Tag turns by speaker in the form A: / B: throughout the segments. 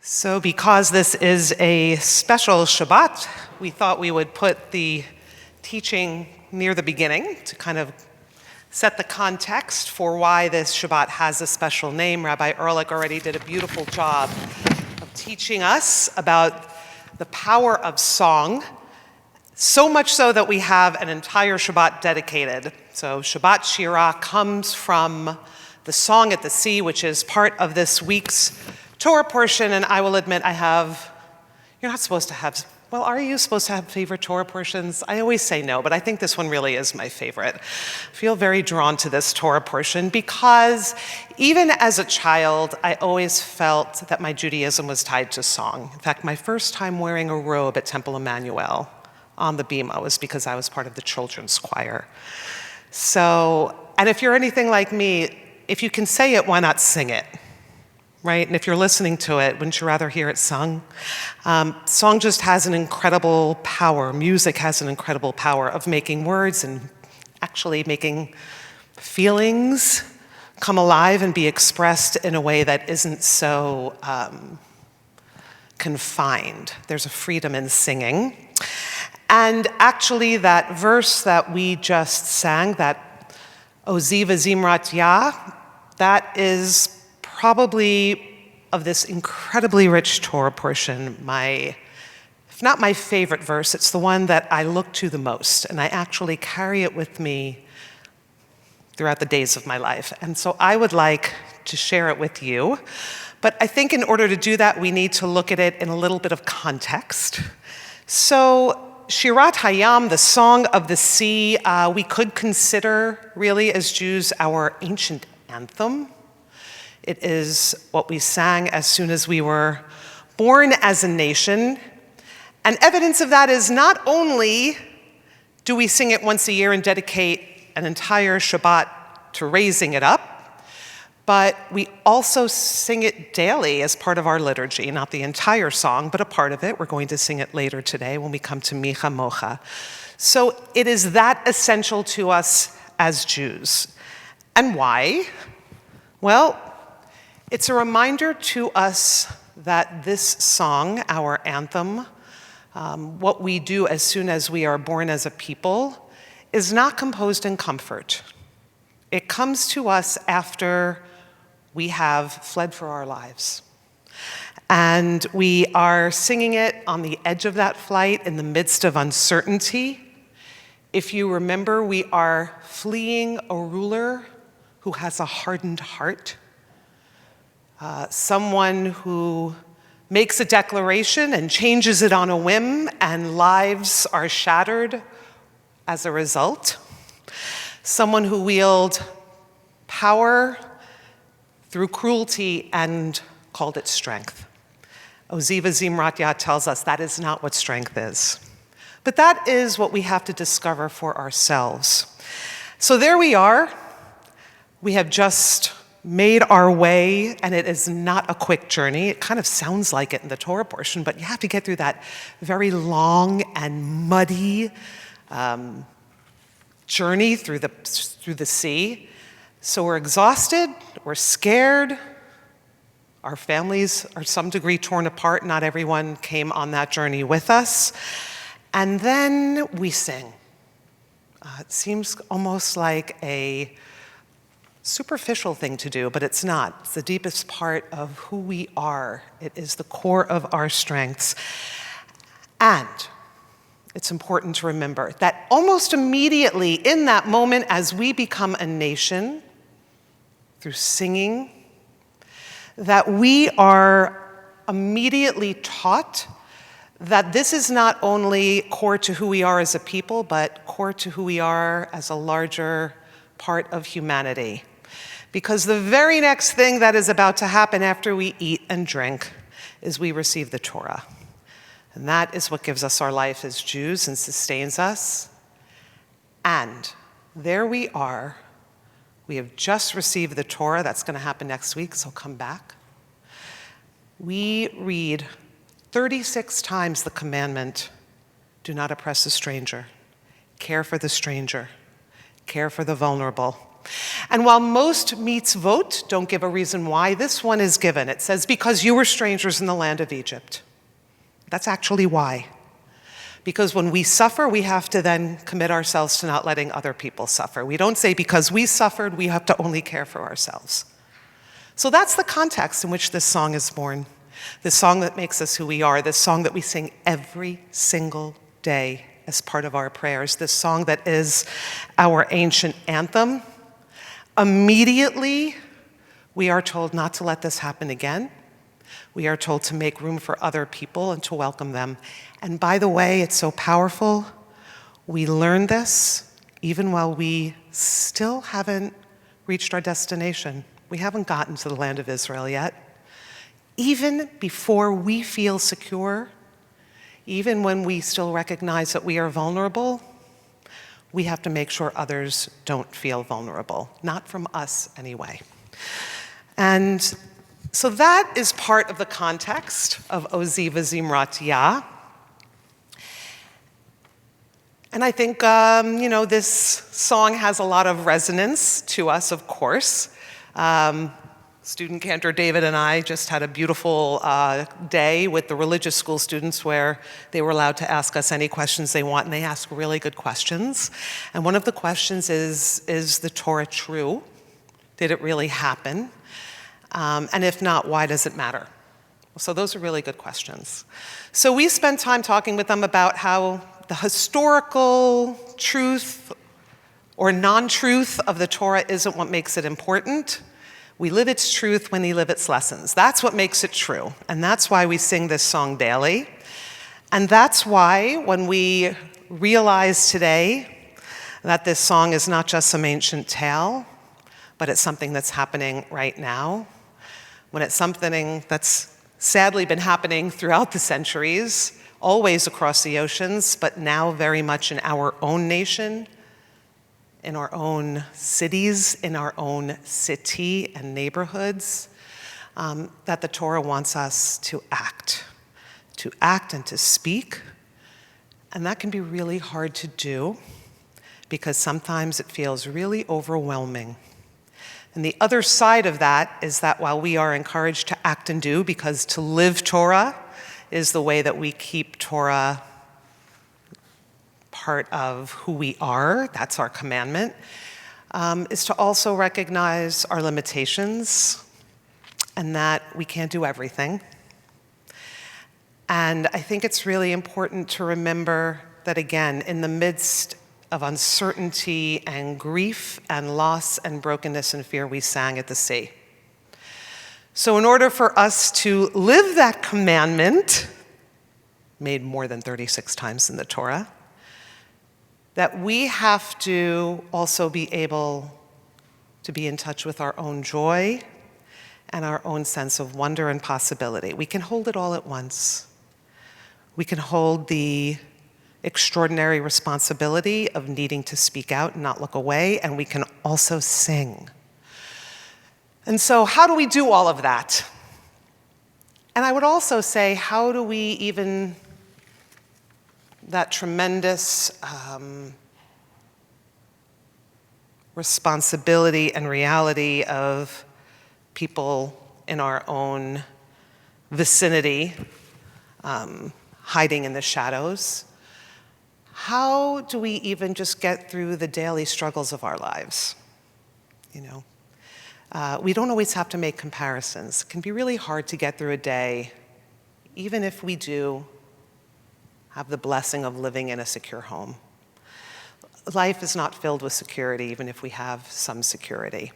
A: So because this is a special Shabbat, we thought we would put the teaching near the beginning to kind of set the context for why this Shabbat has a special name. Rabbi Ehrlich already did a beautiful job of teaching us about the power of song, so much so that we have an entire Shabbat dedicated. So Shabbat Shirah comes from the Song at the Sea, which is part of this week's Torah portion, and I will admit you're not supposed to have, well, are you supposed to have favorite Torah portions? I always say no, but I think this one really is my favorite. I feel very drawn to this Torah portion because even as a child, I always felt that my Judaism was tied to song. In fact, my first time wearing a robe at Temple Emanu-El on the bima was because I was part of the children's choir. So, and if you're anything like me, if you can say it, why not sing it? Right? And if you're listening to it, wouldn't you rather hear it sung? Song just has an incredible power. Music has an incredible power of making words and actually making feelings come alive and be expressed in a way that isn't so confined. There's a freedom in singing. And actually that verse that we just sang, that Oziva Zimrat Yah, that is probably of this incredibly rich Torah portion, if not my favorite verse, it's the one that I look to the most, and I actually carry it with me throughout the days of my life. And so I would like to share it with you, but I think in order to do that, we need to look at it in a little bit of context. So Shirat Hayam, the Song of the Sea, we could consider really as Jews our ancient anthem. It is what we sang as soon as we were born as a nation. And evidence of that is not only do we sing it once a year and dedicate an entire Shabbat to raising it up, but we also sing it daily as part of our liturgy, not the entire song, but a part of it. We're going to sing it later today when we come to Micha Mocha. So it is that essential to us as Jews. And why? Well, it's a reminder to us that this song, our anthem, what we do as soon as we are born as a people, is not composed in comfort. It comes to us after we have fled for our lives. And we are singing it on the edge of that flight in the midst of uncertainty. If you remember, we are fleeing a ruler who has a hardened heart. Someone who makes a declaration and changes it on a whim, and lives are shattered as a result. Someone who wields power through cruelty and called it strength. Oziva Zimrat Yah tells us that is not what strength is. But that is what we have to discover for ourselves. So there we are. We have just made our way, and it is not a quick journey. It kind of sounds like it in the Torah portion, but you have to get through that very long and muddy journey through the sea. So we're exhausted, we're scared, our families are to some degree torn apart. Not everyone came on that journey with us. And then we sing. It seems almost like a superficial thing to do, but it's not. It's the deepest part of who we are. It is the core of our strengths. And it's important to remember that almost immediately in that moment as we become a nation, through singing, that we are immediately taught that this is not only core to who we are as a people, but core to who we are as a larger part of humanity. Because the very next thing that is about to happen after we eat and drink is we receive the Torah. And that is what gives us our life as Jews and sustains us. And there we are. We have just received the Torah. That's going to happen next week, so come back. We read 36 times the commandment, do not oppress a stranger, care for the stranger, care for the vulnerable. And while most mitzvot don't give a reason why, this one is given. It says, because you were strangers in the land of Egypt. That's actually why. Because when we suffer, we have to then commit ourselves to not letting other people suffer. We don't say because we suffered, we have to only care for ourselves. So that's the context in which this song is born. This song that makes us who we are, this song that we sing every single day as part of our prayers, this song that is our ancient anthem. Immediately, we are told not to let this happen again. We are told to make room for other people and to welcome them. And by the way, it's so powerful. We learn this even while we still haven't reached our destination. We haven't gotten to the land of Israel yet. Even before we feel secure, even when we still recognize that we are vulnerable, we have to make sure others don't feel vulnerable, not from us anyway. And so that is part of the context of Oziva Zimrat Yah. And I think, this song has a lot of resonance to us, of course. Student cantor David and I just had a beautiful day with the religious school students where they were allowed to ask us any questions they want, and they ask really good questions. And one of the questions is the Torah true? Did it really happen? And if not, why does it matter? So those are really good questions. So we spent time talking with them about how the historical truth or non-truth of the Torah isn't what makes it important. We live its truth when we live its lessons. That's what makes it true. And that's why we sing this song daily. And that's why when we realize today that this song is not just some ancient tale, but it's something that's happening right now, when it's something that's sadly been happening throughout the centuries, always across the oceans, but now very much in our own nation, in our own cities, in our own city and neighborhoods, that the Torah wants us to act and to speak. And that can be really hard to do because sometimes it feels really overwhelming. And the other side of that is that while we are encouraged to act and do, because to live Torah is the way that we keep Torah part of who we are, that's our commandment, is to also recognize our limitations and that we can't do everything. And I think it's really important to remember that, again, in the midst of uncertainty and grief and loss and brokenness and fear, we sang at the sea. So in order for us to live that commandment, made more than 36 times in the Torah, that we have to also be able to be in touch with our own joy and our own sense of wonder and possibility. We can hold it all at once. We can hold the extraordinary responsibility of needing to speak out and not look away, and we can also sing. And so how do we do all of that? And I would also say, how do we even, that tremendous responsibility and reality of people in our own vicinity, hiding in the shadows, how do we even just get through the daily struggles of our lives? We don't always have to make comparisons. It can be really hard to get through a day, even if we do have the blessing of living in a secure home. Life is not filled with security, even if we have some security.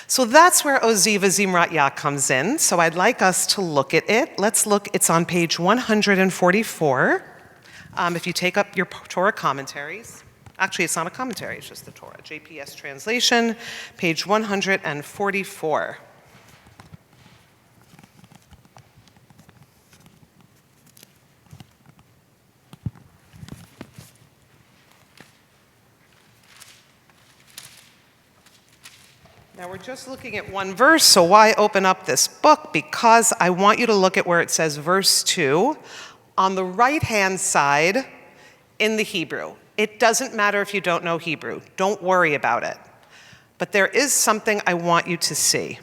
A: So that's where Oziva Zimrat Yah comes in. So I'd like us to look at it. Let's look, it's on page 144. If you take up your Torah commentaries. Actually, it's not a commentary, it's just the Torah. JPS translation, page 144. Now we're just looking at one verse, so why open up this book? Because I want you to look at where it says verse 2 on the right-hand side in the Hebrew. It doesn't matter if you don't know Hebrew. Don't worry about it. But there is something I want you to see.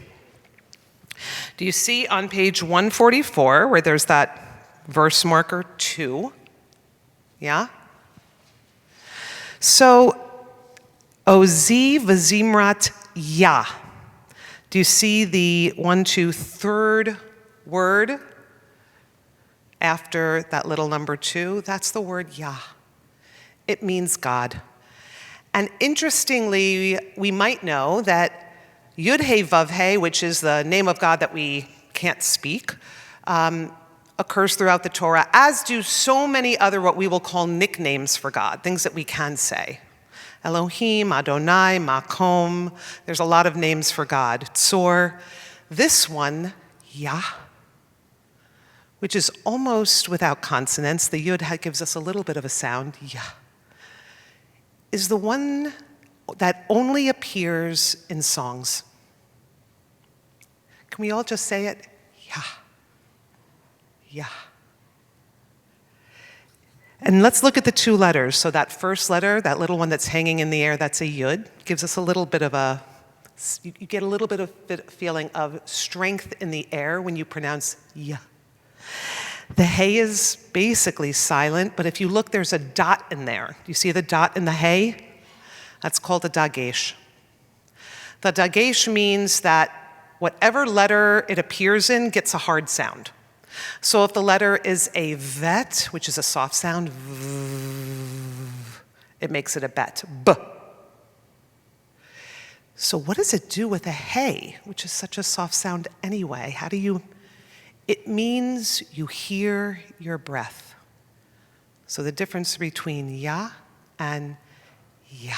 A: Do you see on page 144 where there's that verse marker 2? Yeah? So, Ozi v'zimrat Yah. Do you see the 1, 2, third word after that little number 2? That's the word Yah. It means God. And interestingly, we might know that Yud-He Vav-He, which is the name of God that we can't speak, occurs throughout the Torah, as do so many other what we will call nicknames for God, things that we can say. Elohim, Adonai, Makom. There's a lot of names for God. Tzor. This one, Yah, which is almost without consonants. The Yud gives us a little bit of a sound. Yah, is the one that only appears in songs. Can we all just say it? Yah. Yah. And let's look at the 2 letters. So that first letter, that little one that's hanging in the air, that's a Yud, gives us a little bit of you get a little bit of feeling of strength in the air when you pronounce Yah. The He is basically silent, but if you look, there's a dot in there. You see the dot in the He? That's called a dagesh. The dagesh means that whatever letter it appears in gets a hard sound. So if the letter is a vet, which is a soft sound, it makes it a bet, b. So what does it do with a He, which is such a soft sound anyway? It means you hear your breath. So the difference between Yah and Yah.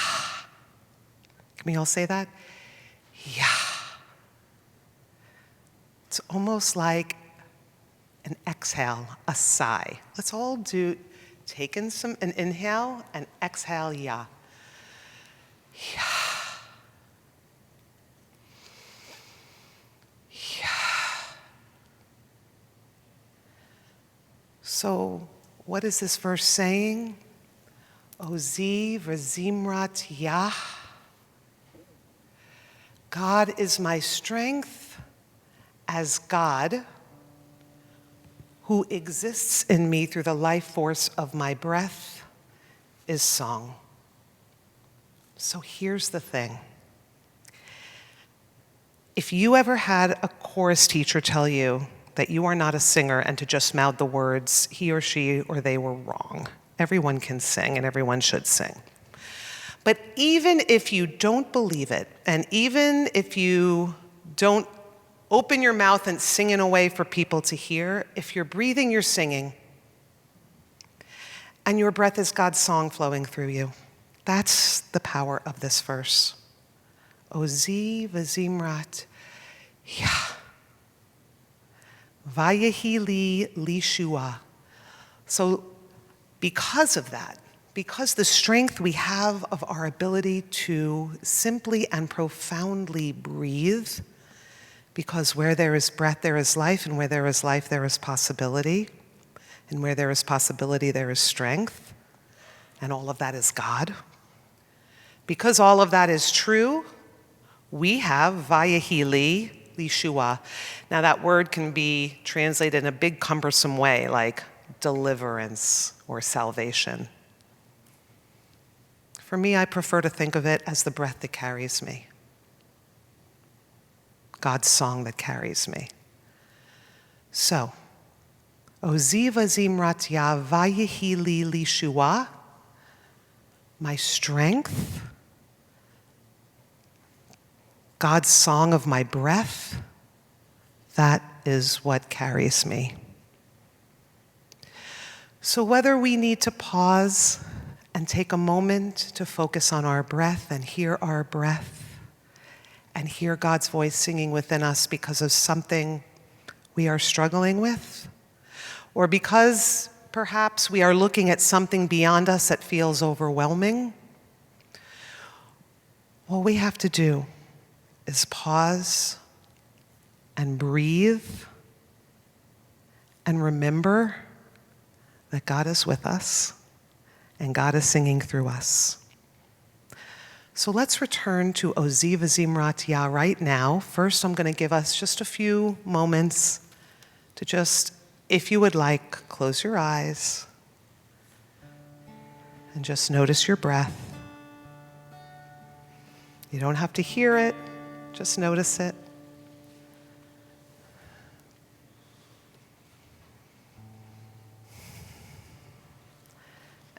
A: Can we all say that? Yah. It's almost like an exhale, a sigh. Let's all take in an inhale and exhale, Yah. Yah. So, what is this verse saying? Ozi v'zimrat Yah. God is my strength as God, who exists in me through the life force of my breath, is song. So here's the thing. If you ever had a chorus teacher tell you that you are not a singer and to just mouth the words, he or she or they were wrong. Everyone can sing and everyone should sing. But even if you don't believe it, and even if you don't open your mouth and sing in a way for people to hear, if you're breathing, you're singing. And your breath is God's song flowing through you. That's the power of this verse. Ozi v'zimrat Yah. Vayehi li lishua. So because of that, because the strength we have of our ability to simply and profoundly breathe, because where there is breath, there is life, and where there is life, there is possibility, and where there is possibility, there is strength, and all of that is God. Because all of that is true, we have Vayehi li lishua. Now that word can be translated in a big cumbersome way, like deliverance or salvation. For me, I prefer to think of it as the breath that carries me. God's song that carries me. So, Ozi v'zimrat Yah vayehi li lishua, my strength, God's song of my breath, that is what carries me. So whether we need to pause and take a moment to focus on our breath and hear our breath and hear God's voice singing within us because of something we are struggling with, or because perhaps we are looking at something beyond us that feels overwhelming, all we have to do is pause and breathe and remember that God is with us and God is singing through us. So let's return to Oziv Zimrat Yah right now. First, I'm going to give us just a few moments to just, if you would like, close your eyes and just notice your breath. You don't have to hear it, just notice it.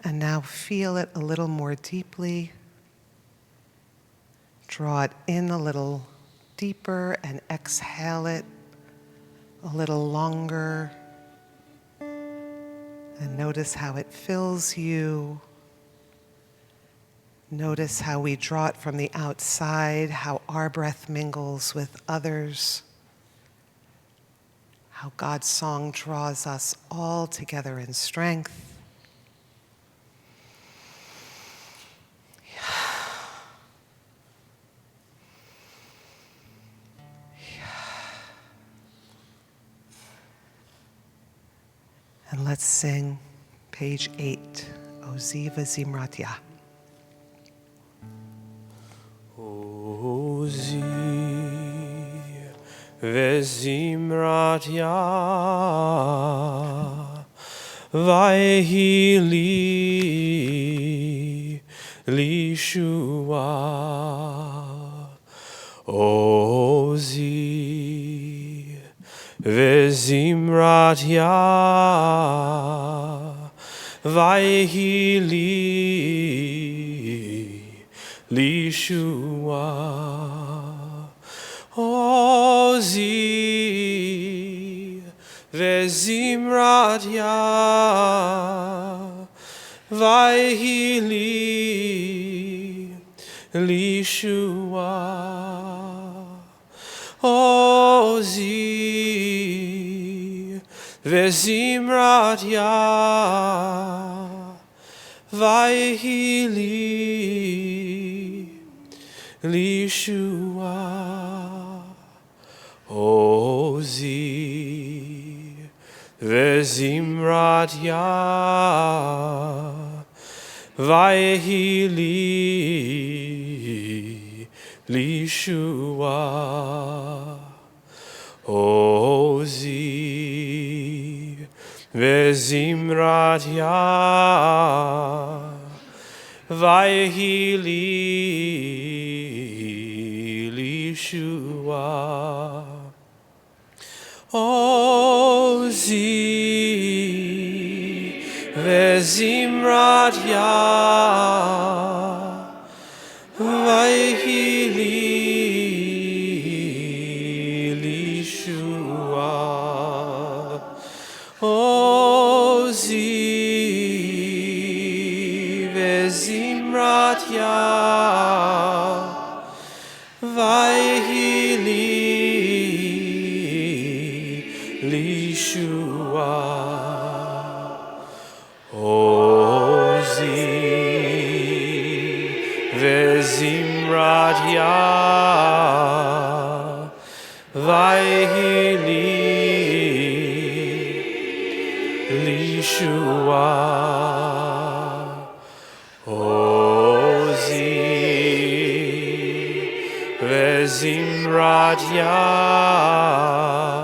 A: And now feel it a little more deeply. Draw it in a little deeper and exhale it a little longer. And notice how it fills you. Notice how we draw it from the outside, how our breath mingles with others, how God's song draws us all together in strength. And let's sing page 8, Oziv Zimrat Yah.
B: Oziv Zimrat Yah, Vayhi li lishua. Oziv Zimrat Yah, Vayhi li lishua. Oziv Zimrat Yah, Vayhi li lishua. Oziv Zimrat Yah, Vayhi li lishua. Oziv Zimrat Yah, Vayhi li lishua. Oziv Zimrat Yah, Vayhi li lishua. Oziv Zimrat Yah, Vayhi li lishua. Oziv Zimrat Yah, Vayhi li lishua. Oziv Zimrat Yah, Vayhi li lishua. Oziv Zimrat Yah,